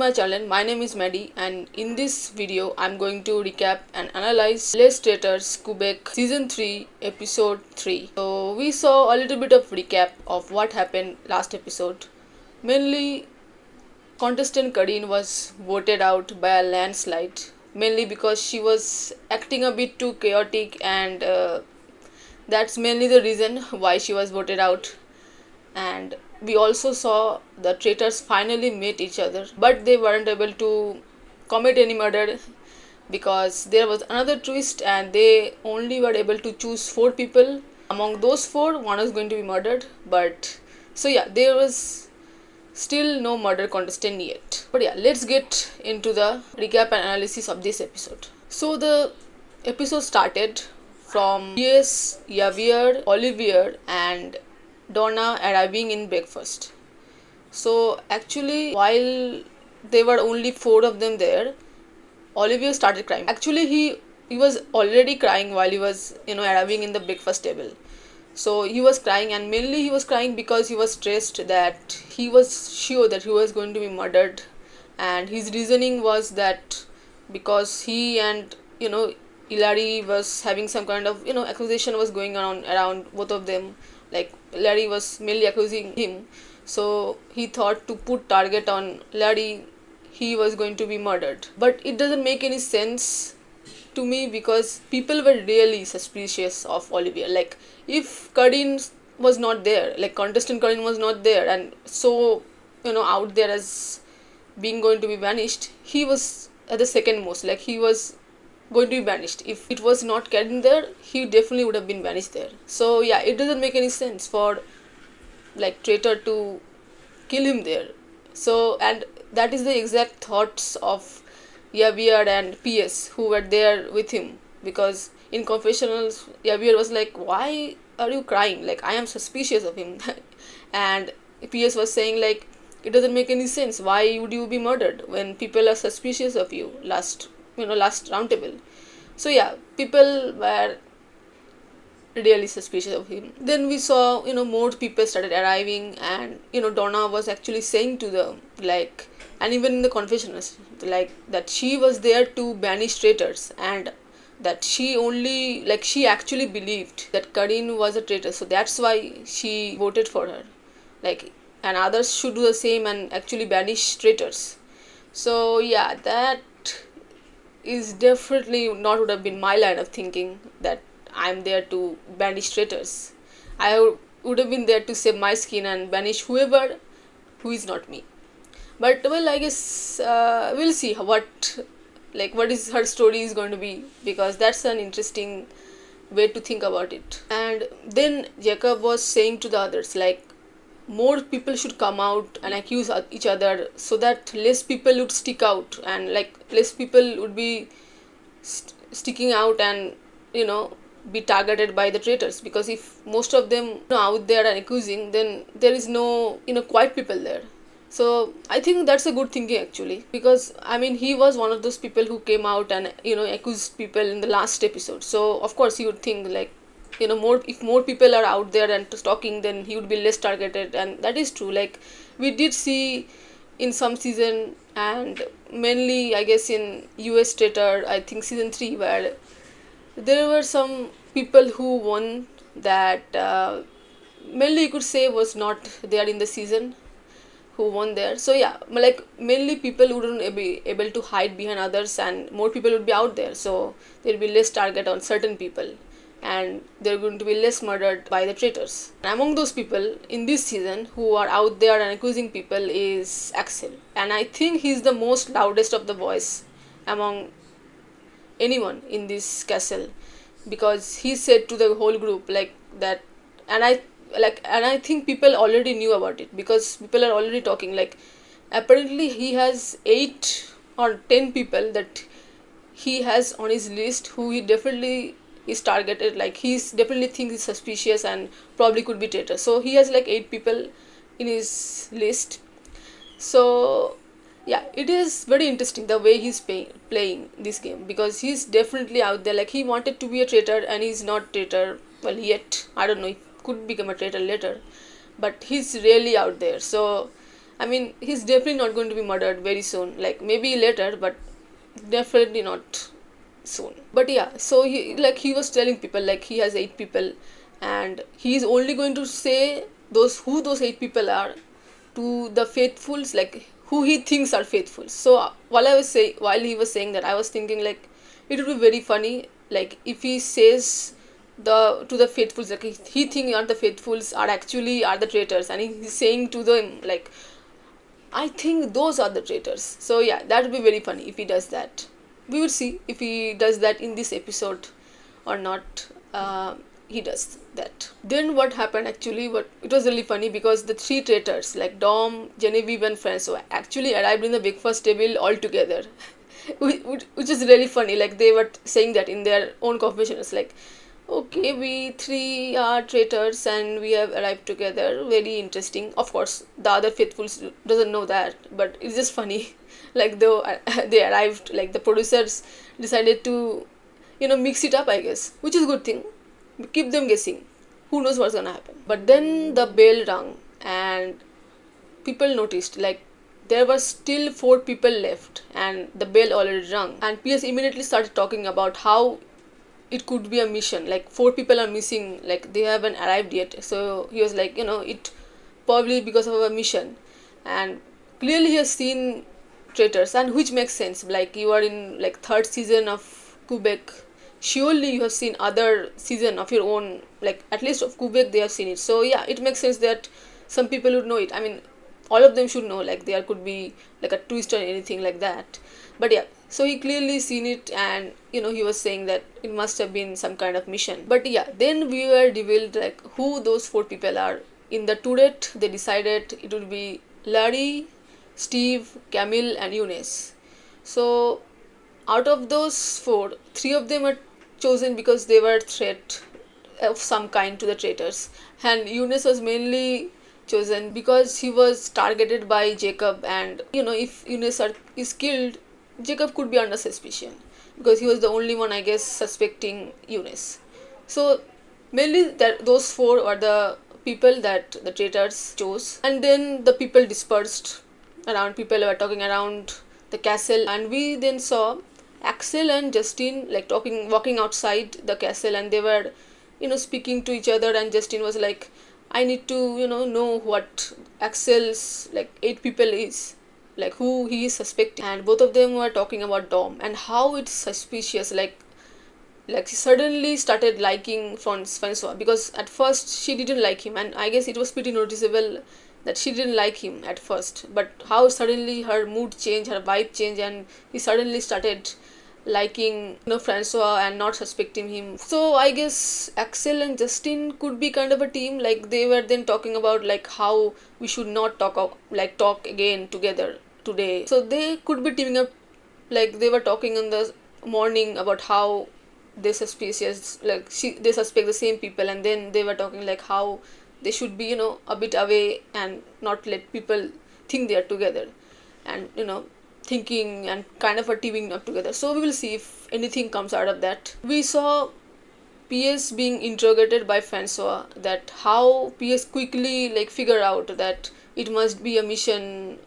my channel. My name is Maddie, and in this video I'm going to recap and analyze Les Traitors Quebec Season 3 Episode 3. So we saw a little bit of recap of what happened last episode. Mainly, contestant Kadeen was voted out by a landslide, mainly because she was acting a bit too chaotic, and that's mainly the reason why she was voted out. And we also saw the traitors finally met each other, but they weren't able to commit any murder because there was another twist and they only were able to choose 4 people. Among those 4, one was going to be murdered, but so yeah, there was still no murder contestant yet. But yeah, let's get into the recap and analysis of this episode. So the episode started from Yes, Javier, Olivier, and Donna arriving in breakfast. So actually, while there were only 4 of them there, Olivier started crying. Actually, he was already crying while he was arriving in the breakfast table. So he was crying, and mainly he was crying because he was stressed that he was sure that he was going to be murdered, and his reasoning was that because he and Hilary was having some kind of accusation was going on around both of them. Like Larry was mainly accusing him, so he thought to put target on Larry, he was going to be murdered. But it doesn't make any sense to me because people were really suspicious of Olivier. Like if Kadeen was not there, like contestant Kadeen was not there, and so out there as being going to be vanished, he was at the second most. Like he was going to be banished. If it was not Kadeen there, he definitely would have been banished there. So yeah, it doesn't make any sense for like traitor to kill him there. So, and that is the exact thoughts of Javier and PS who were there with him, because in confessionals Javier was like, why are you crying? Like I am suspicious of him. And PS was saying like, it doesn't make any sense. Why would you be murdered when people are suspicious of you? Last round table. So yeah, people were really suspicious of him. Then we saw more people started arriving, and Donna was actually saying to them like, and even in the confessionals, like that she was there to banish traitors, and that she actually believed that Kadeen was a traitor, so that's why she voted for her. Like, and others should do the same and actually banish traitors. So yeah, that is definitely not would have been my line of thinking, that I'm there to banish traitors. I would have been there to save my skin and banish whoever who is not me. But well, I guess we'll see what is her story is going to be, because that's an interesting way to think about it. And then Jacob was saying to the others like, more people should come out and accuse each other so that less people would stick out, and like less people would be sticking out and be targeted by the traitors. Because if most of them out there are accusing, then there is no quiet people there. So I think that's a good thinking actually, because I mean he was one of those people who came out and accused people in the last episode. So of course you would think like if more people are out there and talking, then he would be less targeted. And that is true. Like we did see in some season, and mainly I guess in US Traitor, I think season 3, where there were some people who won that mainly you could say was not there in the season, who won there. So yeah, like mainly people wouldn't be able to hide behind others, and more people would be out there, so there will be less target on certain people, and they're going to be less murdered by the traitors. And among those people in this season who are out there and accusing people is Axel, and I think he's the most loudest of the voice among anyone in this castle, because he said to the whole group like that. And I think people already knew about it, because people are already talking like, apparently he has 8 or 10 people that he has on his list who he definitely is targeted. Like he's definitely thinks he's suspicious and probably could be traitor. So he has like 8 people in his list. So yeah, it is very interesting the way he's playing this game, because he's definitely out there. Like he wanted to be a traitor and he's not traitor, well, yet. I don't know, he could become a traitor later, but he's really out there. So I mean, he's definitely not going to be murdered very soon. Like maybe later, but definitely not soon. But yeah, so he was telling people like he has 8 people, and he is only going to say those 8 people are to the faithfuls, like who he thinks are faithful. So while he was saying that, I was thinking like it would be very funny, like if he says the faithfuls, like he think are the faithfuls are actually are the traitors, and he's saying to them like, I think those are the traitors. So yeah, that would be very funny if he does that. We will see if he does that in this episode or not. He does that. Then what happened actually? What it was really funny because the 3 traitors like Dom, Genevieve, and Francois actually arrived in the breakfast table all together, which is really funny. Like they were saying that in their own confessions, like, okay, we 3 are traitors and we have arrived together. Very interesting. Of course, the other faithfuls doesn't know that, but it's just funny. Like though they arrived, like the producers decided to, mix it up, I guess, which is a good thing. Keep them guessing. Who knows what's gonna happen? But then the bell rang and people noticed like there were still 4 people left and the bell already rang. And PS immediately started talking about how it could be a mission, like 4 people are missing, like they haven't arrived yet. So he was like, it probably because of a mission. And clearly he has seen traitors, and which makes sense, like you are in like 3rd season of Quebec, surely you have seen other season of your own, like at least of Quebec they have seen it. So yeah, it makes sense that some people would know it. I mean, all of them should know, like there could be like a twist or anything like that. But yeah, so he clearly seen it, and he was saying that it must have been some kind of mission. But yeah, then we were revealed like who those 4 people are. In the Tourette they decided it would be Larry, Steve, Camille, and Eunice. So out of those 4, 3 of them are chosen because they were threat of some kind to the traitors, and Eunice was mainly chosen because he was targeted by Jacob. And if is killed, Jacob could be under suspicion because he was the only one, I guess, suspecting Eunice. So mainly that those 4 are the people that the traitors chose. And then the people dispersed around. People were talking around the castle, and we then saw Axel and Justin like walking outside the castle, and they were speaking to each other. And Justin was like, I need to know what Axel's like 8 people is, like who he is suspecting. And both of them were talking about Dom and how it's suspicious, like she suddenly started liking Francois, because at first she didn't like him, and I guess it was pretty noticeable that she didn't like him at first. But how suddenly her mood changed, her vibe changed, and he suddenly started liking Francois and not suspecting him. So I guess Axel and Justin could be kind of a team. Like they were then talking about like how we should not talk again together today. So they could be teaming up. Like they were talking in the morning about how they suspicious, like they suspect the same people, and then they were talking like how they should be a bit away and not let people think they are together, and thinking and kind of a teaming up together. So we will see if anything comes out of that. We saw PS being interrogated by Francois, that how PS quickly like figure out that it must be a mission,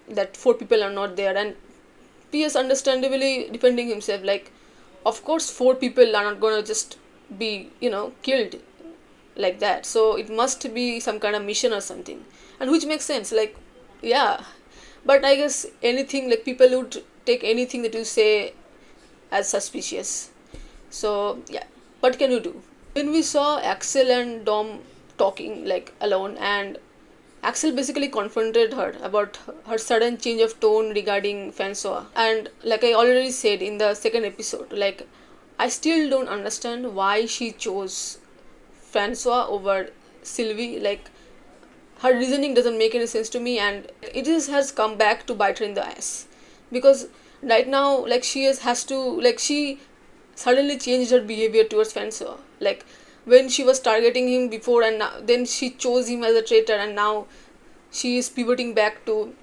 that 4 people are not there. And PS understandably defending himself, like of course 4 people are not gonna just be killed like that, so it must be some kind of mission or something. And which makes sense, like yeah. But I guess anything, like people would take anything that you say as suspicious. So yeah, what can you do? When we saw Axel and Dom talking like alone, and Axel basically confronted her about her sudden change of tone regarding Francois. And like I already said in the second episode, like I still don't understand why she chose Francois over Sylvie. Like her reasoning doesn't make any sense to me, and has come back to bite her in the ass. Because right now, like has to, like she suddenly changed her behavior towards Francois. Like when she was targeting him before, and then she chose him as a traitor, and now she is pivoting back to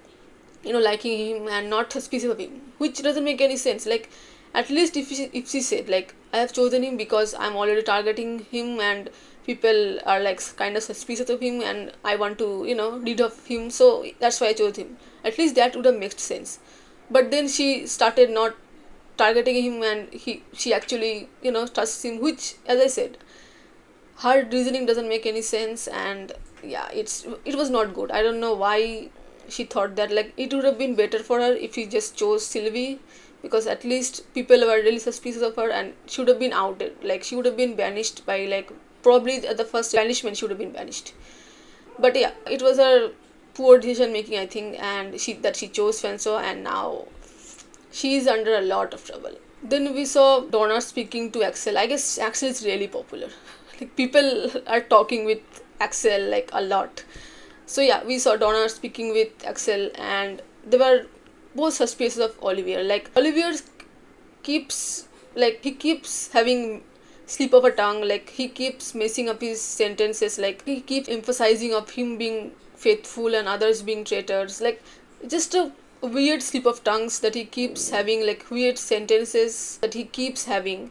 liking him and not suspicious of him, which doesn't make any sense. Like at least if she said like I have chosen him because I'm already targeting him, and people are like kind of suspicious of him, and I want to, rid of him, so that's why I chose him. At least that would have made sense. But then she started not targeting him, and she actually, trusts him, which, as I said, her reasoning doesn't make any sense. And yeah, it was not good. I don't know why she thought that. Like, it would have been better for her if she just chose Sylvie, because at least people were really suspicious of her, and she would have been outed. Like, she would have been banished by, like, probably at the first banishment she would have been banished. But yeah, it was her poor decision making, I think, and she chose Francois, and now she is under a lot of trouble. Then we saw Donna speaking to Axel. I guess Axel is really popular. Like, people are talking with Axel like a lot. So yeah, we saw Donna speaking with Axel, and they were both suspicious of Olivier. Like, Olivier he keeps having slip of a tongue. Like, he keeps messing up his sentences. Like, he keeps emphasizing of him being faithful and others being traitors. Like, just a weird slip of tongues that he keeps having, like weird sentences that he keeps having,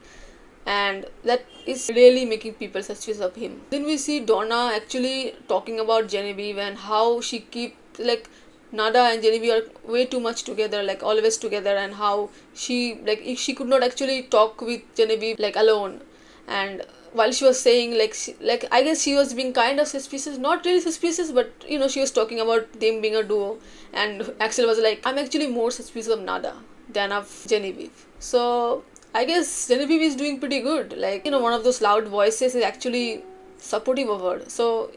and that is really making people suspicious of him. Then we see Donna actually talking about Genevieve and how she keep, like, Nada and Genevieve are way too much together, like always together, and how if she could not actually talk with Genevieve like alone. And while she was saying, like I guess she was being kind of suspicious, not really suspicious, but she was talking about them being a duo, and Axel was like, I'm actually more suspicious of Nada than of Genevieve. So I guess Genevieve is doing pretty good. Like, one of those loud voices is actually supportive of her. So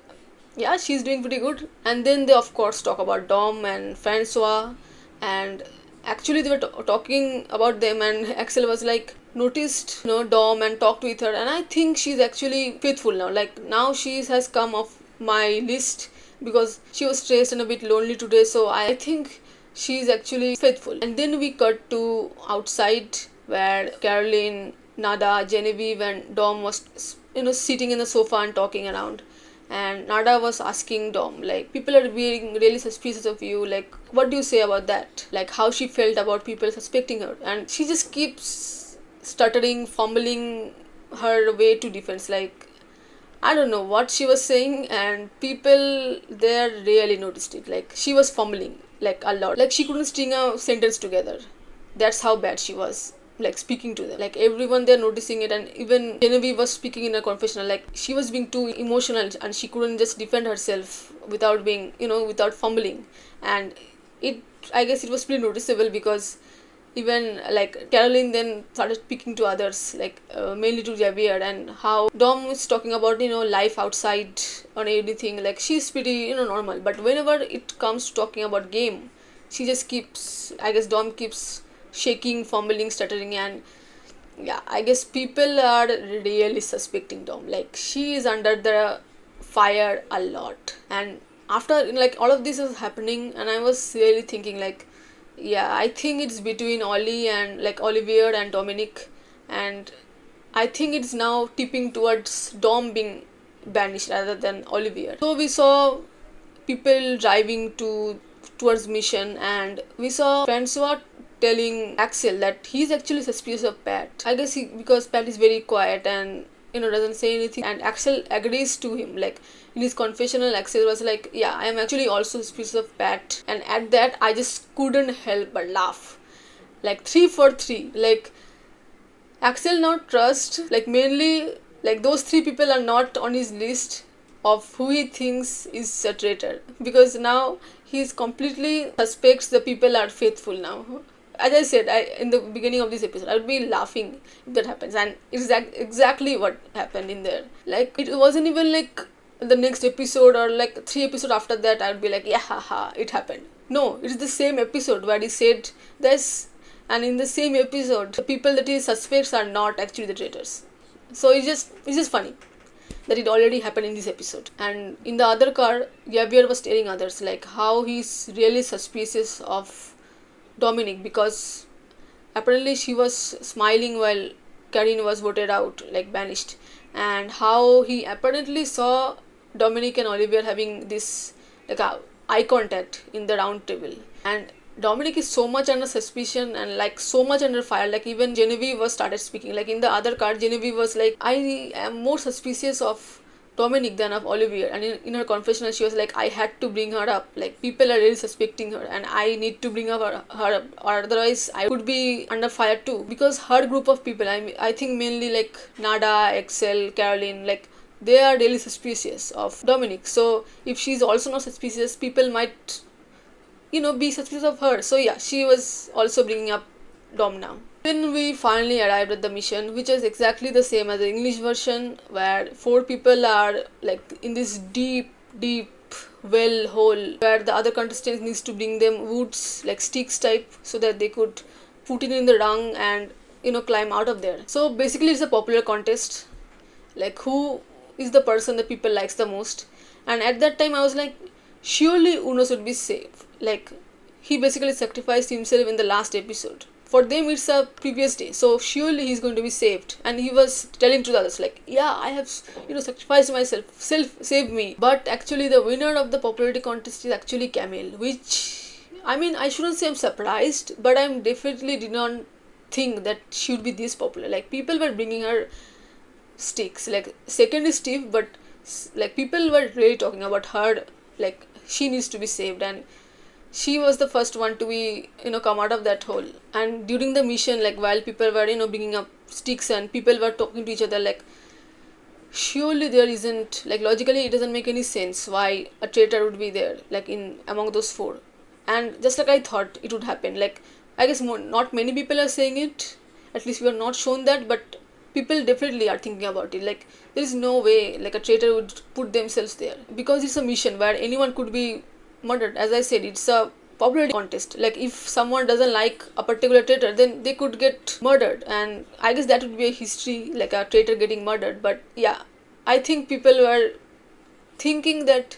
yeah, she's doing pretty good. And then they of course talk about Dom and Francois, and actually they were talking about them, and Axel was like noticed Dom and talked with her, and I think she's actually faithful now. Like, now she has come off my list because she was stressed and a bit lonely today, so I think she's actually faithful. And then we cut to outside, where Caroline, Nada, Genevieve and Dom was sitting in the sofa and talking around. And Nada was asking Dom, like, people are being really suspicious of you, like, what do you say about that? Like, how she felt about people suspecting her. And she just keeps stuttering, fumbling her way to defense. Like, I don't know what she was saying, and people there really noticed it. Like, she was fumbling like a lot. Like, she couldn't string a sentence together. That's how bad she was, like, speaking to them. Like, everyone there noticing it, and even Genevieve was speaking in a confessional. Like, she was being too emotional, and she couldn't just defend herself without being, without fumbling. And I guess it was pretty noticeable, because even like Caroline then started speaking to others, like mainly to Javier, and how Dom is talking about life outside or anything. Like, she's pretty normal, but whenever it comes to talking about game, she just keeps, I guess Dom keeps shaking, fumbling, stuttering. And yeah, I guess people are really suspecting Dom. Like, she is under the fire a lot. And after, like, all of this is happening, and I was really thinking, like, yeah, I think it's between Ollie and, like, Olivier and Dominic, and I think it's now tipping towards Dom being banished rather than Olivier. So we saw people driving towards mission, and we saw Francois telling Axel that he's actually suspicious of Pat. I guess because Pat is very quiet and doesn't say anything, and Axel agrees to him. Like, in his confessional, Axel was like, yeah, I am actually also suspicious of Pat. And at that, I just couldn't help but laugh. Like, 3 for 3. Like, Axel now trusts, like, mainly, like, those 3 people are not on his list of who he thinks is a traitor, because now he's completely suspects the people are faithful now. As I said, in the beginning of this episode, I would be laughing if that happens, and it's exactly what happened in there. Like, it wasn't even like the next episode or like 3 episodes after that I would be like, yeah, haha, it happened. No, it's the same episode where he said this, and in the same episode, the people that he suspects are not actually the traitors. So it's just funny that it already happened in this episode. And in the other car, Javier was telling others, like, how he's really suspicious of Dominic, because apparently she was smiling while Karine was voted out, like banished, and how he apparently saw Dominic and Olivier having this like eye contact in the round table. And Dominic is so much under suspicion and like so much under fire. Like, even Genevieve was started speaking. Like, in the other card, Genevieve was like, I am more suspicious of Dominic than of Olivier. And in her confessional, she was like, I had to bring her up. Like, people are really suspecting her, and I need to bring her up, or otherwise I could be under fire too. Because her group of people, I think mainly like Nada, Excel, Caroline, like they are really suspicious of Dominic. So if she's also not suspicious, people might, be suspicious of her. So yeah, she was also bringing up Dom now. Then we finally arrived at the mission, which is exactly the same as the English version, where 4 people are like in this deep, deep well hole where the other contestants needs to bring them woods, like sticks type, so that they could put it in the dung and climb out of there. So basically, it's a popular contest, like who is the person that people likes the most. And at that time, I was like, surely Uno should be safe. Like, he basically sacrificed himself in the last episode. For them, it's a previous day, so surely he's going to be saved. And he was telling to the others, like, yeah, I have, sacrificed myself, save me. But actually, the winner of the popularity contest is actually Camille, which, I mean, I shouldn't say I'm surprised, but I'm definitely did not think that she would be this popular. Like, people were bringing her sticks. Like, second is Steve, but like people were really talking about her. Like, she needs to be saved, and she was the first one to be come out of that hole. And during the mission, like while people were bringing up sticks and people were talking to each other, like surely there isn't, like logically it doesn't make any sense why a traitor would be there, like in among those 4. And just like I thought it would happen, like I guess not many people are saying it, at least we are not shown that, but people definitely are thinking about it. Like, there is no way like a traitor would put themselves there, because it's a mission where anyone could be murdered. As I said, it's a popularity contest. Like, if someone doesn't like a particular traitor, then they could get murdered, and I guess that would be a history, like a traitor getting murdered. But yeah, I think people were thinking that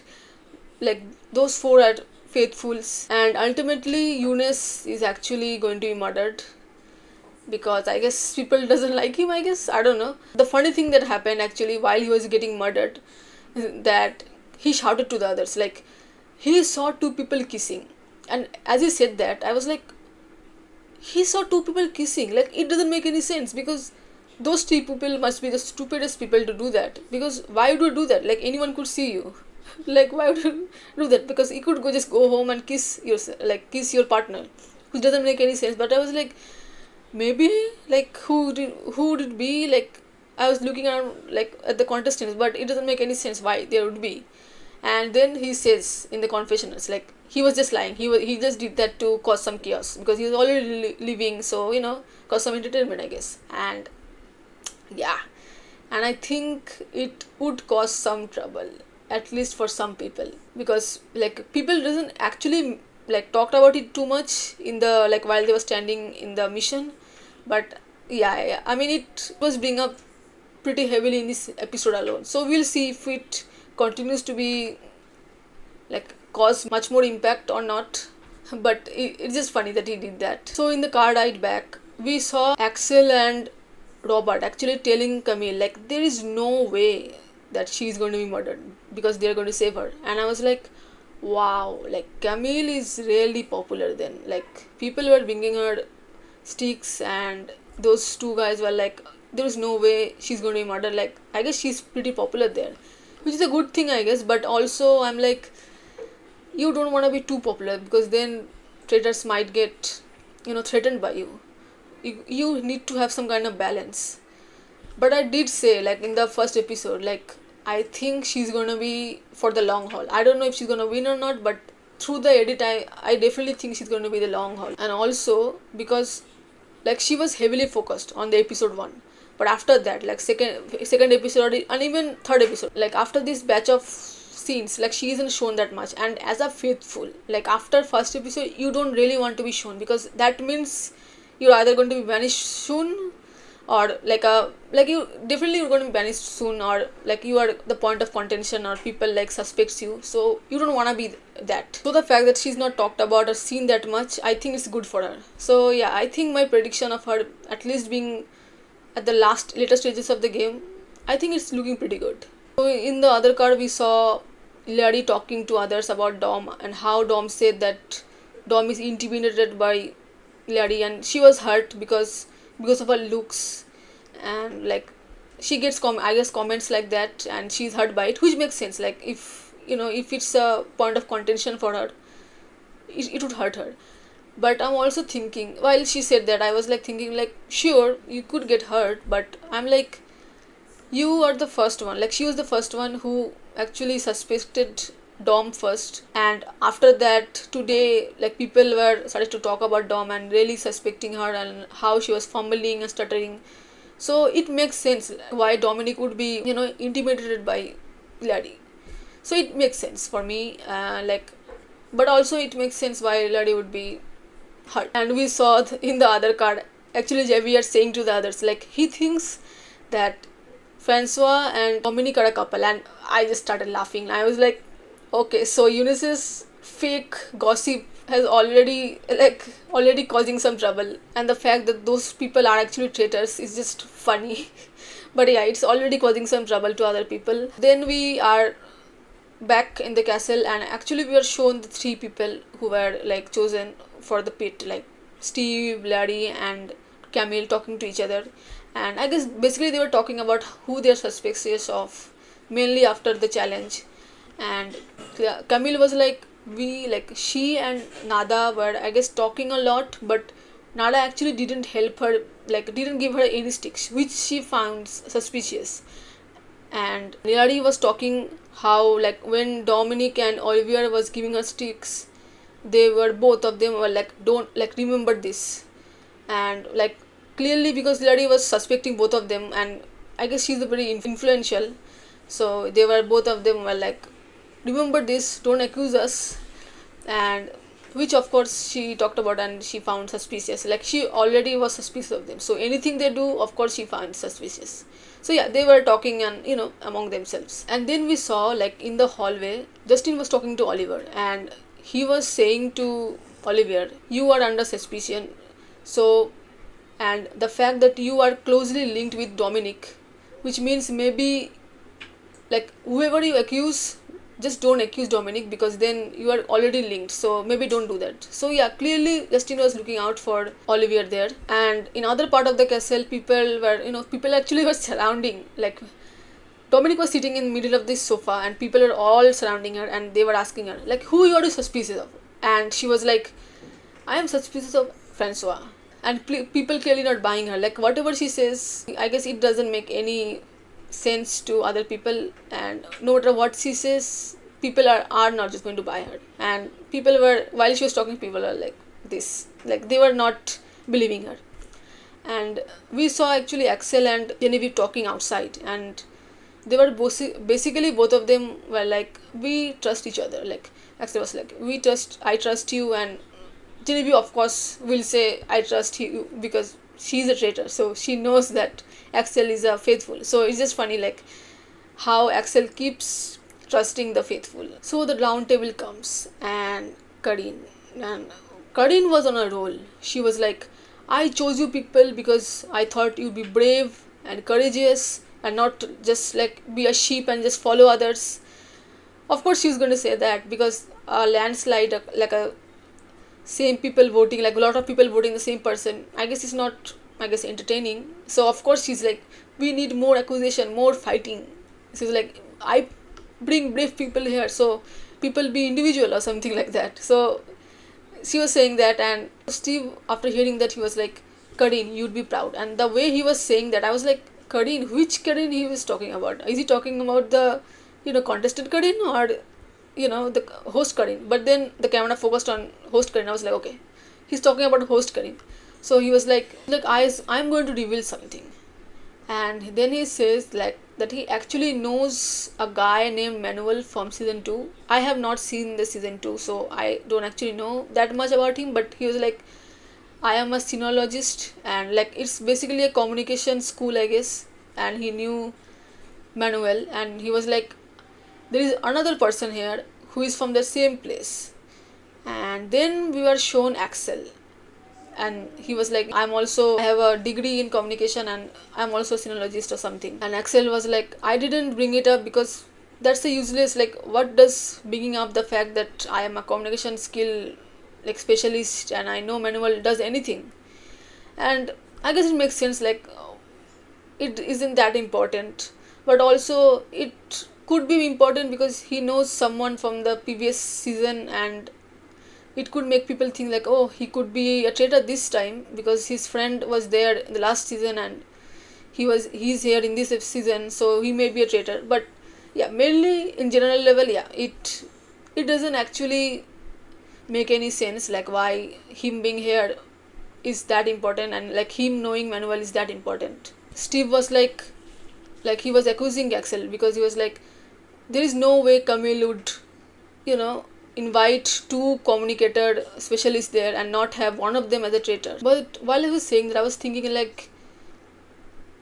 like those 4 are faithfuls, and ultimately Eunice is actually going to be murdered, because I guess people doesn't like him, I guess, I don't know. The funny thing that happened actually while he was getting murdered, that he shouted to the others, like he saw 2 people kissing. And as he said that, I was like, he saw 2 people kissing, like it doesn't make any sense, because those 3 people must be the stupidest people to do that. Because why would you do that? Like, anyone could see you. Like, why would you do that? Because you could just go home and kiss your partner, which doesn't make any sense. But I was like, maybe, like, who would it be? Like, I was looking around like at the contestants, but it doesn't make any sense why there would be. And then he says in the confessionals, like he was just lying, he just did that to cause some chaos, because he was already leaving, so cause some entertainment, I guess. And yeah, and I think it would cause some trouble, at least for some people, because like people doesn't actually like talked about it too much in the, like, while they were standing in the mission. But yeah, I mean, it was bring up pretty heavily in this episode alone, so we'll see if it continues to be like cause much more impact or not. But it's just funny that he did that. So in the car ride back, we saw Axel and Robert actually telling Camille, like, there is no way that she's going to be murdered, because they're going to save her. And I was like, wow, like Camille is really popular then. Like, people were bringing her sticks, and those 2 guys were like, there is no way she's going to be murdered. Like, I guess she's pretty popular there, which is a good thing, I guess. But also I'm like, you don't want to be too popular, because then traitors might get threatened by you. You need to have some kind of balance. But I did say, like in the first episode, like I think she's gonna be for the long haul. I don't know if she's gonna win or not, but through the edit, I definitely think she's gonna be the long haul. And also because like she was heavily focused on the episode 1, but after that, like second episode and even third episode, like after this batch of scenes, like she isn't shown that much. And as a faithful, like after first episode, you don't really want to be shown, because that means you're either going to be banished soon, or like you definitely you're going to be banished soon, or like you are the point of contention, or people like suspects you, so you don't want to be that. So the fact that she's not talked about or seen that much, I think it's good for her. So yeah, I think my prediction of her at least being at the later stages of the game, I think it's looking pretty good. So in the other card, we saw Larry talking to others about Dom, and how Dom said that Dom is intimidated by Larry, and she was hurt because of her looks. And like she gets I guess comments like that, and she's hurt by it, which makes sense. Like if if it's a point of contention for her, it would hurt her. But I'm also thinking, while she said that, I was like thinking, like, sure, you could get hurt, but I'm like, you are the first one. Like, she was the first one who actually suspected Dom first, and after that, today, like, people were started to talk about Dom and really suspecting her and how she was fumbling and stuttering. So it makes sense why Dominic would be intimidated by Lady. So it makes sense for me, like, but also it makes sense why Lady would be hurt. And we saw in the other card, actually Javier saying to the others, like, he thinks that Francois and Dominic are a couple, and I just started laughing. I was like, okay, so Eunice's fake gossip has already causing some trouble, and the fact that those people are actually traitors is just funny. But yeah, it's already causing some trouble to other people. Then we are back in the castle, and actually we are shown the three people who were like chosen for the pit, like Steve, Larry, and Camille talking to each other. And I guess basically they were talking about who their suspects is of, mainly after the challenge. And Camille was like, she and Nada were, I guess, talking a lot, but Nada actually didn't help her, like didn't give her any sticks, which she found suspicious. And Nilari was talking how, like, when Dominic and Olivier was giving her sticks, they were, both of them were like, don't, like, remember this. And like, clearly, because Nilari was suspecting both of them, and I guess she's very influential, so they were, both of them were like, remember this, don't accuse us. And which of course she talked about and she found suspicious. Like, she already was suspicious of them, so anything they do, of course she found suspicious. So yeah, they were talking and among themselves. And then we saw, like, in the hallway, Justin was talking to Oliver, and he was saying to Olivier, you are under suspicion. So, and the fact that you are closely linked with Dominic, which means maybe, like, whoever you accuse, just don't accuse Dominic, because then you are already linked, so maybe don't do that. So yeah, clearly Justin was looking out for Olivier there. And in other part of the castle, people actually were surrounding, like, Dominic was sitting in middle of this sofa, and people were all surrounding her, and they were asking her, like, who you are suspicious of? And she was like, I am suspicious of Francois. And people clearly not buying her, like, whatever she says, I guess it doesn't make any sense to other people, and no matter what she says, people are not just going to buy her. And people were, while she was talking, people are like this, like, they were not believing her. And we saw actually Axel and Genevieve talking outside, and they were basically, both of them were like, we trust each other. Like, Axel was like, I trust you, and Genevieve of course will say, I trust you, because she's a traitor, so she knows that Axel is a faithful. So it's just funny, like, how Axel keeps trusting the faithful. So the round table comes, and Karin was on a roll. She was like, I chose you people because I thought you'd be brave and courageous and not just like be a sheep and just follow others. Of course she was going to say that, because a landslide, like a same people voting, like a lot of people voting the same person, I guess it's not, I guess, entertaining. So of course she's like, we need more accusation, more fighting. She's like, I bring brave people here, so people be individual or something like that. So she was saying that, and Steve, after hearing that, he was like, Karin, you'd be proud. And the way he was saying that, I was like, Karin, which Karin he was talking about? Is he talking about the contestant Karin, or the host Karin? But then the camera focused on host Karin. I was like, okay, he's talking about host Karin. So he was like, I'm going to reveal something. And then he says, like, that he actually knows a guy named Manuel from season 2. I have not seen the season 2, so I don't actually know that much about him. But he was like, I am a sinologist, and like, it's basically a communication school, I guess. And he knew Manuel, and he was like, there is another person here who is from the same place. And then we were shown Axel, and he was like, I have a degree in communication, and I'm also a sinologist or something. And Axel was like, I didn't bring it up because that's a useless, like, what does bringing up the fact that I am a communication skill, like, specialist, and I know Manuel does anything. And I guess it makes sense, like, it isn't that important, but also it could be important because he knows someone from the previous season, and it could make people think like, oh, he could be a traitor this time because his friend was there in the last season and he's here in this season, so he may be a traitor. But yeah, mainly in general level, yeah, it doesn't actually make any sense, like why him being here is that important, and like him knowing Manuel is that important. Steve was like he was accusing Axel because he was like, there is no way Camille would, you know, invite two communicator specialists there and not have one of them as a traitor. But while I was saying that, I was thinking like,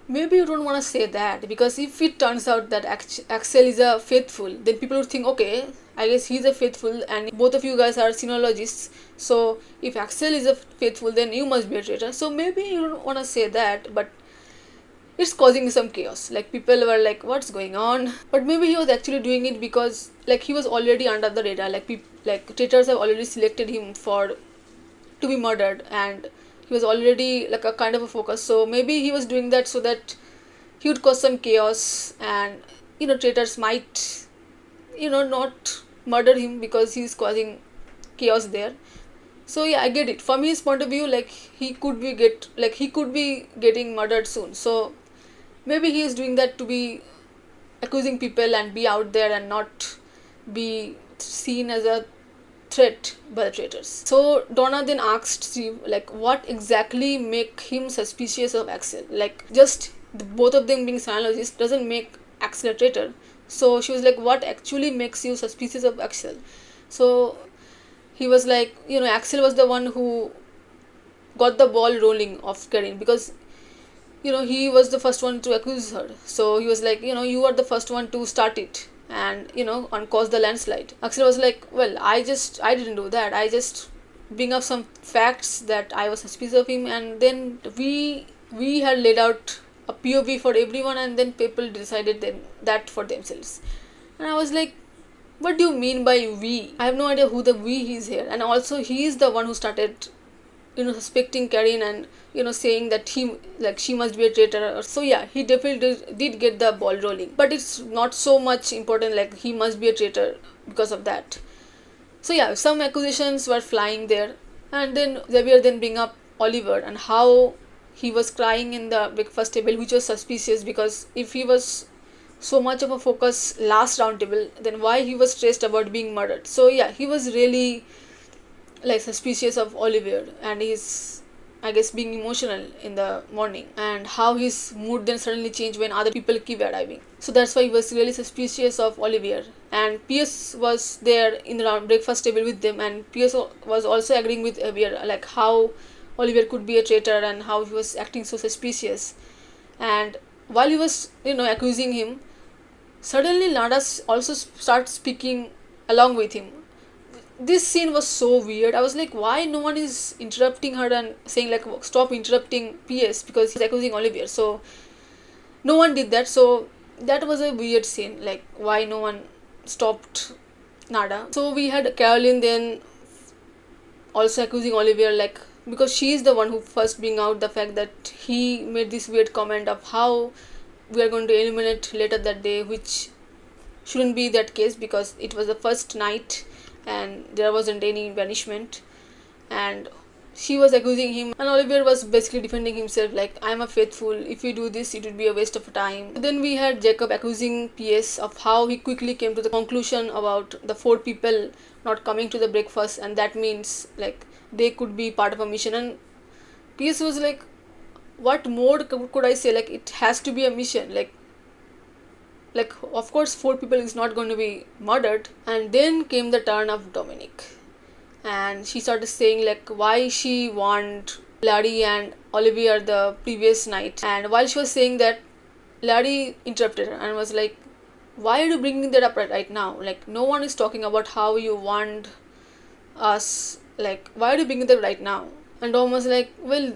maybe you don't want to say that, because if it turns out that Axel is a faithful, then people would think, okay, I guess he's a faithful and both of you guys are sinologists, so if Axel is a faithful, then you must be a traitor. So maybe you don't want to say that, but it's causing some chaos. Like people were like, what's going on? But maybe he was actually doing it because like he was already under the radar. Like like traitors have already selected him to be murdered, and he was already like a kind of a focus. So maybe he was doing that so that he would cause some chaos, and traitors might not murder him because he's causing chaos there. So yeah, I get it. From his point of view, like he could be getting murdered soon. So maybe he is doing that to be accusing people and be out there and not be seen as a threat by the traitors. So Donna then asked Steve like, what exactly make him suspicious of Axel? Like just both of them being sinologists doesn't make Axel a traitor. So she was like, what actually makes you suspicious of Axel? So he was like, Axel was the one who got the ball rolling of Karin, because he was the first one to accuse her. So he was like, you are the first one to start it and and cause the landslide. Axel was like, well, I didn't do that, I just bring up some facts that I was suspicious of him, and then we had laid out a POV for everyone, and then people decided then that for themselves. And I was like, what do you mean by we? I have no idea who the we is here. And also he is the one who started suspecting Karin and saying that she must be a traitor. So yeah, he definitely did get the ball rolling, but it's not so much important like he must be a traitor because of that. So yeah, some accusations were flying there, and then Xavier then bring up Oliver and how he was crying in the breakfast table, which was suspicious because if he was so much of a focus last round table, then why he was stressed about being murdered? So yeah, he was really like suspicious of Oliver, and he's, I guess, being emotional in the morning, and how his mood then suddenly changed when other people keep arriving. So that's why he was really suspicious of Oliver. And Pierce was there in the breakfast table with them, and Pierce was also agreeing with Xavier, like how Oliver could be a traitor and how he was acting so suspicious. And while he was accusing him, suddenly Nada also starts speaking along with him. This scene was so weird. I was like, why no one is interrupting her and saying like, stop interrupting PS, because he's accusing Olivier. So no one did that. So that was a weird scene, like why no one stopped Nada. So we had Caroline then also accusing Olivier, like because she is the one who first bring out the fact that he made this weird comment of how we are going to eliminate later that day, which shouldn't be that case because it was the first night and there wasn't any banishment. And she was accusing him, and Olivier was basically defending himself like, I'm a faithful, if you do this it would be a waste of time. Then we had Jacob accusing PS of how he quickly came to the conclusion about the 4 people not coming to the breakfast, and that means like they could be part of a mission. And PS was like, what more could I say, like it has to be a mission, like of course 4 people is not going to be murdered. And then came the turn of Dominic, and she started saying like why she warned Larry and Olivier the previous night. And while she was saying that, Larry interrupted her and was like, why are you bringing that up right now? Like no one is talking about how you warned us, like why are you bringing that right now? And Dom was like, well,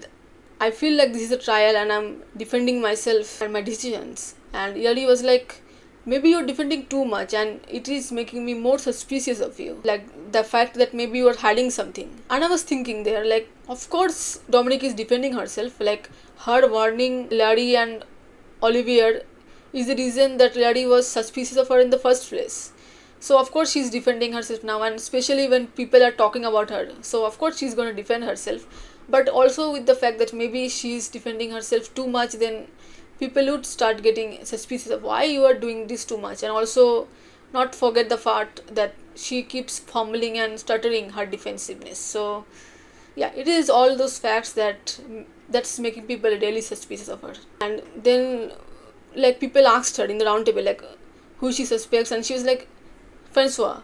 I feel like this is a trial and I'm defending myself and my decisions. And Larry was like, maybe you're defending too much and it is making me more suspicious of you, like the fact that maybe you are hiding something. And I was thinking there, like of course Dominic is defending herself, like her warning Larry and Olivier is the reason that Lady was suspicious of her in the first place. So of course she's defending herself now, and especially when people are talking about her, so of course she's going to defend herself. But also with the fact that maybe she's defending herself too much, then people would start getting suspicious of why you are doing this too much. And also not forget the fact that she keeps fumbling and stuttering her defensiveness. So yeah, it is all those facts that's making people really suspicious of her. And then like people asked her in the round table like who she suspects, and she was like Francois.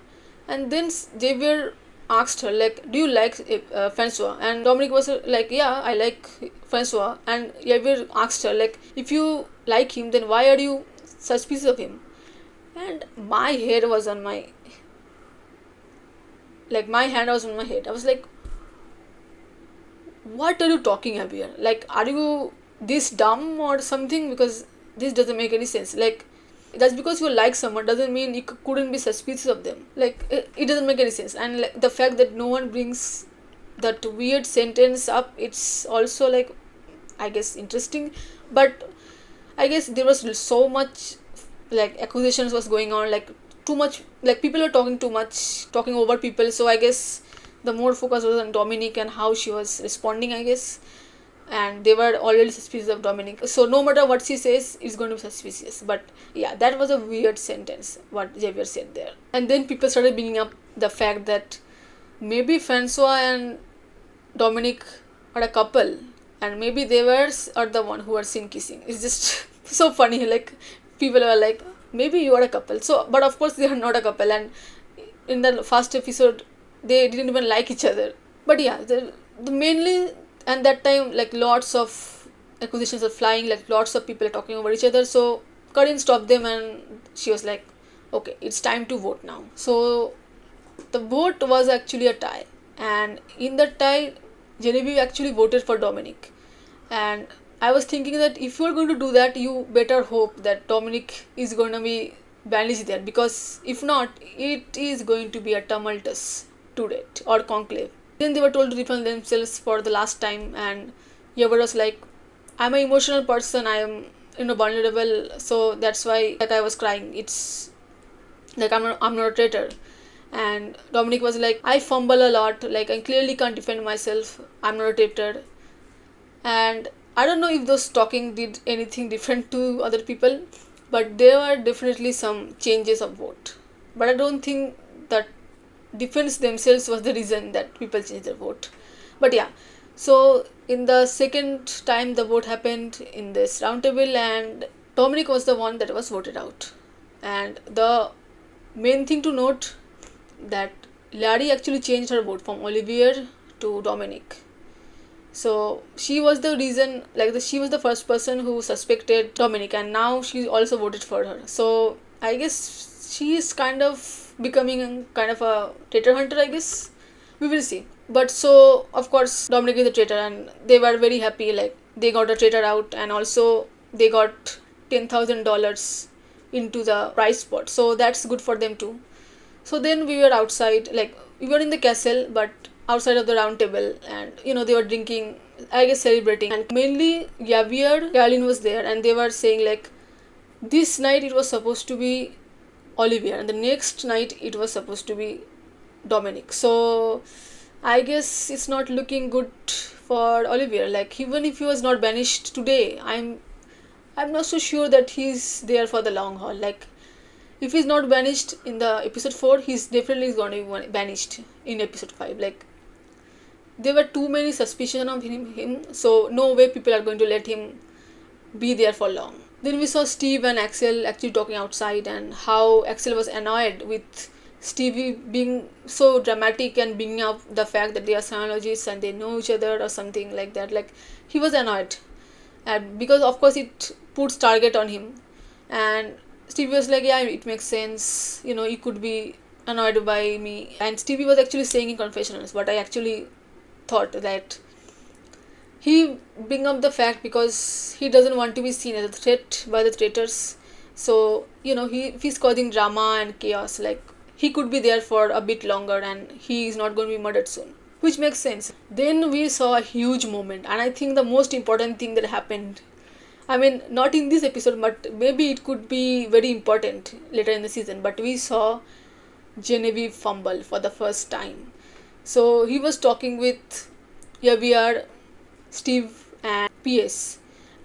And then Xavier asked her like, do you like Francois? And Dominic was like, yeah, I like Francois. And Xavier asked her like, if you like him, then why are you suspicious of him? And my hair was on my, like my hand was on my head. I was like, what are you talking about here? Like, are you this dumb or something? Because this doesn't make any sense. Like, just because you like someone doesn't mean you couldn't be suspicious of them. Like, it doesn't make any sense. And like, the fact that no one brings that weird sentence up, it's also like, I guess, interesting. But I guess there was so much like accusations was going on, like too much, like people were talking too much, talking over people. So I guess the more focus was on Dominic and how she was responding, I guess. And they were already suspicious of Dominic, so no matter what she says, it's going to be suspicious. But yeah, that was a weird sentence what Xavier said there. And then people started bringing up the fact that maybe Francois and Dominic are a couple, and maybe they are the one who are seen kissing. It's just so funny. Like people are like, maybe you are a couple. So, but of course they are not a couple. And in the first episode, they didn't even like each other. But yeah, the mainly, and that time like lots of accusations are flying, like lots of people are talking over each other. So Karin stopped them, and she was like, okay, it's time to vote now. So the vote was actually a tie, and in the tie, Genevieve actually voted for Dominic. And I was thinking that if you are going to do that, you better hope that Dominic is going to be banished there, because if not, it is going to be a tumultuous debate or conclave. Then they were told to defend themselves for the last time, and Yavar was like, I'm an emotional person, I am vulnerable, so that's why like I was crying. It's like I'm not a traitor. And Dominic was like, I fumble a lot, like I clearly can't defend myself, I'm not a traitor. And I don't know if those talking did anything different to other people, but there were definitely some changes of vote. But I don't think that defense themselves was the reason that people changed their vote. But yeah, so in the second time the vote happened in this roundtable, and Dominic was the one that was voted out. And the main thing to note that Larry actually changed her vote from Olivier to Dominic. So she was the reason, like she was the first person who suspected Dominic, and now she also voted for her. So I guess she is kind of becoming kind of a traitor hunter, I guess. We will see. But so of course Dominic is a traitor, and they were very happy, like they got a traitor out, and also they got $10,000 into the prize pot. So that's good for them too. So then we were outside, like we were in the castle, but outside of the round table, and they were drinking, I guess celebrating. And mainly Javier, Caroline was there, and they were saying like this night it was supposed to be Olivier, and the next night it was supposed to be Dominic. So I guess it's not looking good for Olivier. Like even if he was not banished today, I'm not so sure that he's there for the long haul. Like if he's not banished in the episode 4, he's definitely going to be banished in episode 5. Like there were too many suspicions of him, so no way people are going to let him be there for long. Then we saw Steve and Axel actually talking outside, and how Axel was annoyed with Stevie being so dramatic and bringing up the fact that they are sinologists and they know each other or something like that. Like he was annoyed, and because of course it puts target on him. And Stevie was like, yeah, it makes sense, you could be annoyed by me. And Stevie was actually saying in confessionals what I actually thought, that he bring up the fact because he doesn't want to be seen as a threat by the traitors. So he's causing drama and chaos, like he could be there for a bit longer and he is not going to be murdered soon, which makes sense. Then we saw a huge moment, and I think the most important thing that happened I mean, not in this episode, but maybe it could be very important later in the season. But we saw Genevieve fumble for the first time. So he was talking with Javier, Steve, and PS,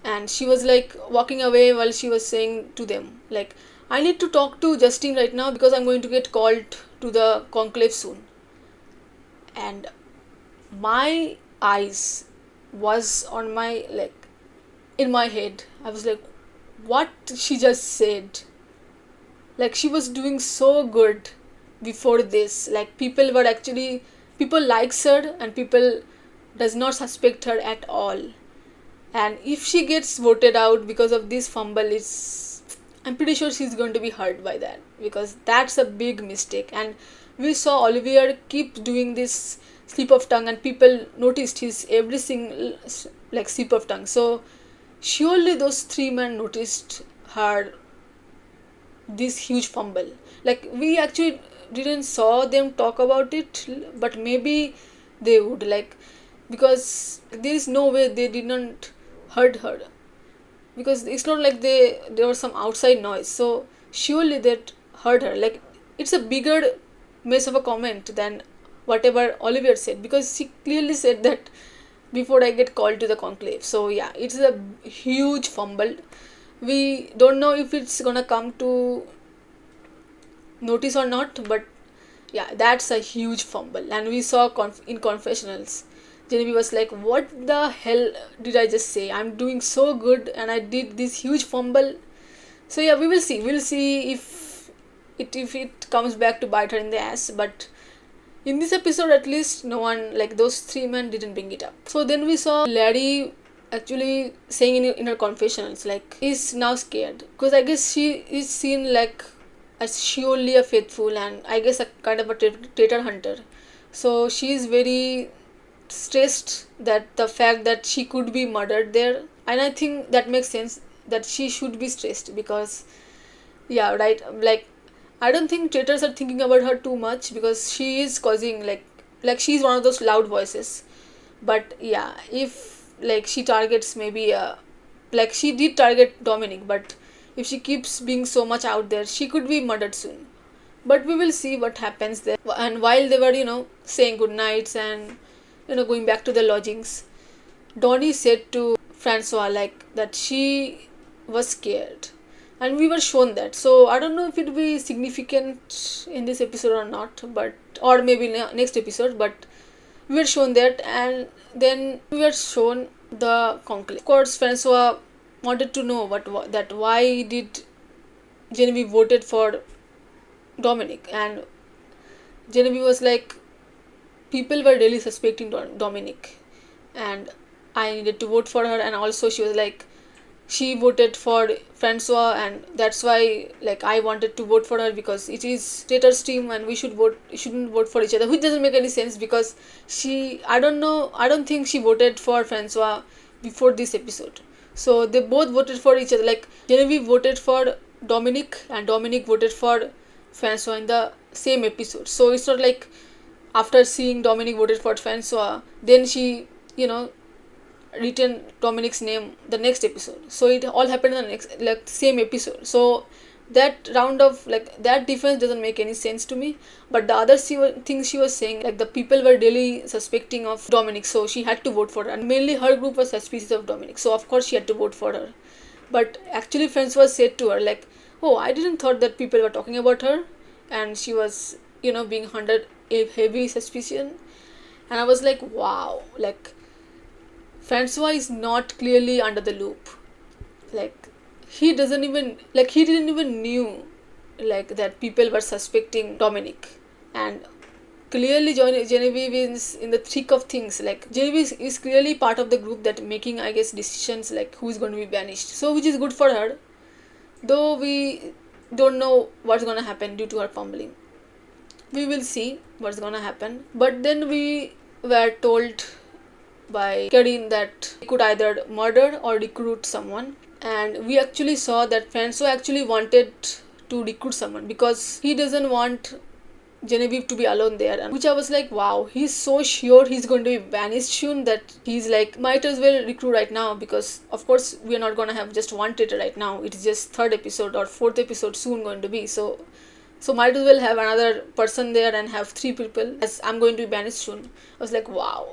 and she was like walking away while she was saying to them, like, I need to talk to Justin right now because I'm going to get called to the conclave soon. And my eyes was on my, like, in my head. I was like, what she just said? Like, she was doing so good before this. Like, people likes her and people does not suspect her at all. And if she gets voted out because of this fumble, I'm pretty sure she's going to be hurt by that, because that's a big mistake. And we saw Olivier keep doing this slip of tongue, and people noticed his every single like slip of tongue. So surely those three men noticed her this huge fumble. Like, we actually didn't saw them talk about it, but maybe they would, like, because there is no way they didn't heard her, because it's not like there was some outside noise. So surely that heard her. Like, it's a bigger mess of a comment than whatever Olivier said, because she clearly said that before I get called to the conclave. So yeah, it's a huge fumble. We don't know if it's gonna come to notice or not, but yeah, that's a huge fumble. And we saw in confessionals, Genevieve was like, what the hell did I just say? I'm doing so good and I did this huge fumble. So yeah, we will see. We'll see if it comes back to bite her in the ass. But in this episode, at least, no one, like, those three men didn't bring it up. So then we saw Larry actually saying in her confessionals, like, he's now scared, because I guess she is seen like as surely a faithful and I guess a kind of a traitor hunter. So she is very stressed that the fact that she could be murdered there, and I think that makes sense that she should be stressed, because yeah, right, like, I don't think traitors are thinking about her too much, because she is causing, like she's one of those loud voices. But yeah, if, like, she targets maybe like she did target Dominic, but if she keeps being so much out there, she could be murdered soon. But we will see what happens there. And while they were saying good nights and going back to the lodgings, Donnie said to Francois, like, that she was scared, and we were shown that. So I don't know if it will be significant in this episode or not, but or maybe next episode. But we were shown that, and then we were shown the conclave. Of course, Francois wanted to know why did Genevieve voted for Dominic, and Genevieve was like, people were really suspecting Dominic, and I needed to vote for her. And also she was like, she voted for Francois, and that's why, like, I wanted to vote for her, because it is Traitor's team and we shouldn't vote for each other, which doesn't make any sense, because I don't think she voted for Francois before this episode. So they both voted for each other. Like, Genevieve voted for Dominic and Dominic voted for Francois in the same episode. So it's not like after seeing Dominic voted for Francois, then she written Dominic's name the next episode. So it all happened in the next, like, same episode. So that round of, like, that difference doesn't make any sense to me. But the other things she was saying, like, the people were really suspecting of Dominic, so she had to vote for her, and mainly her group was suspicious of Dominic, so of course she had to vote for her. But actually Francois said to her, like, oh, I didn't thought that people were talking about her, and she was being under a heavy suspicion. And I was like, wow, like, Francois is not clearly under the loop. Like, he didn't even knew, like, that people were suspecting Dominic. And clearly Genevieve is in the thick of things. Like, Genevieve is clearly part of the group that making, I guess, decisions like who is going to be banished. So which is good for her, though we don't know what's going to happen due to her fumbling. We will see what's going to happen. But then we were told by Karin that he could either murder or recruit someone, and we actually saw that Francois actually wanted to recruit someone, because he doesn't want Genevieve to be alone there, and which I was like, wow, he's so sure he's going to be banished soon that he's like, might as well recruit right now, because of course we are not going to have just one traitor right now. It's just third episode or fourth episode soon going to be, so might as well have another person there and have 3 people, as I'm going to be banished soon. I was like, wow,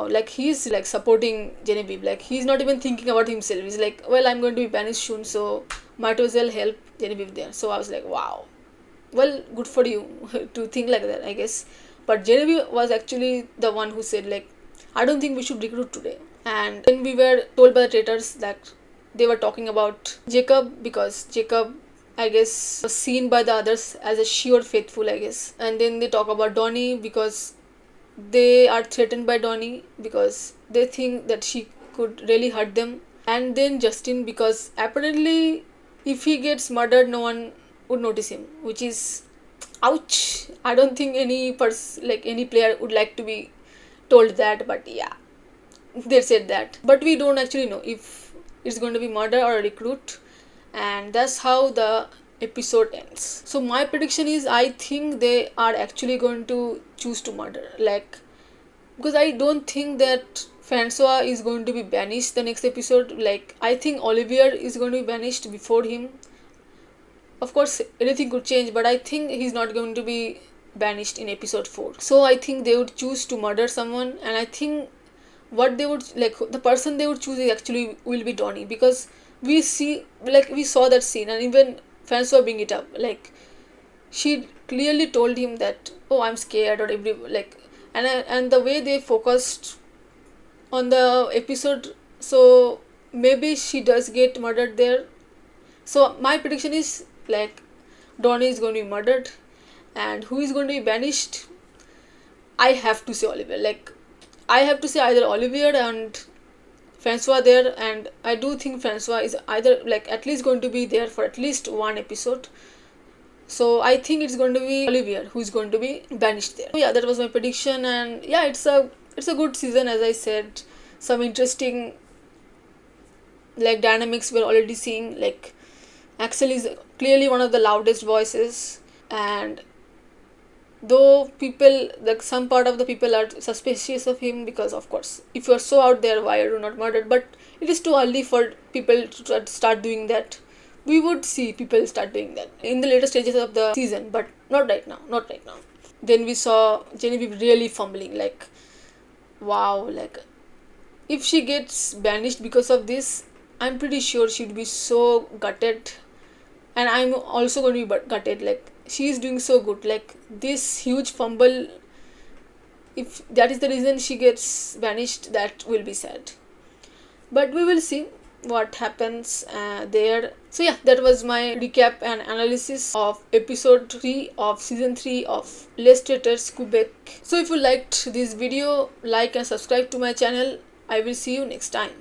like he's like supporting Genevieve, like he's not even thinking about himself. He's like, well, I'm going to be banished soon, so might as well help Genevieve there. So I was like, wow, well, good for you to think like that, I guess. But Genevieve was actually the one who said, like, I don't think we should recruit today. And then we were told by the traitors that they were talking about Jacob, because Jacob, I guess, was seen by the others as a sure faithful, I guess. And then they talk about Donnie, because they are threatened by Donnie because they think that she could really hurt them. And then Justin, because apparently if he gets murdered, no one would notice him, which is ouch. I don't think any any player would like to be told that, but yeah, they said that. But we don't actually know if it's going to be murder or a recruit, and that's how the episode ends. So my prediction is, I think they are actually going to choose to murder, like, because I don't think that Francois is going to be banished the next episode. Like, I think Olivier is going to be banished before him. Of course anything could change, but I think he's not going to be banished in episode 4. So I think they would choose to murder someone, and I think what they would, like, the person they would choose is actually will be Donnie, because we saw that scene, and even Francois bring it up, like, she clearly told him that, oh, I'm scared, or and the way they focused on the episode, so maybe she does get murdered there. So my prediction is, like, Donnie is going to be murdered, and who is going to be banished? I have to say Olivier. Like, I have to say either Olivier and Francois there, and I do think Francois is either, like, at least going to be there for at least one episode. So I think it's going to be Olivier who is going to be banished there. So yeah, that was my prediction, and yeah, it's a good season, as I said. Some interesting, like, dynamics we're already seeing. Like, Axel is clearly one of the loudest voices, and though people, like, some part of the people are suspicious of him, because of course if you're so out there, why are you not murdered? But it is too early for people to start doing that. We would see people start doing that in the later stages of the season, but not right now. Then we saw Genevieve really fumbling, like, wow, like, if she gets banished because of this, I'm pretty sure she'd be so gutted, and I'm also going to be gutted. Like, she is doing so good, like, this huge fumble, if that is the reason she gets banished, that will be sad. But we will see what happens there. So yeah, that was my recap and analysis of episode 3 of season 3 of Les Traitors Quebec. So if you liked this video, like and subscribe to my channel. I will see you next time.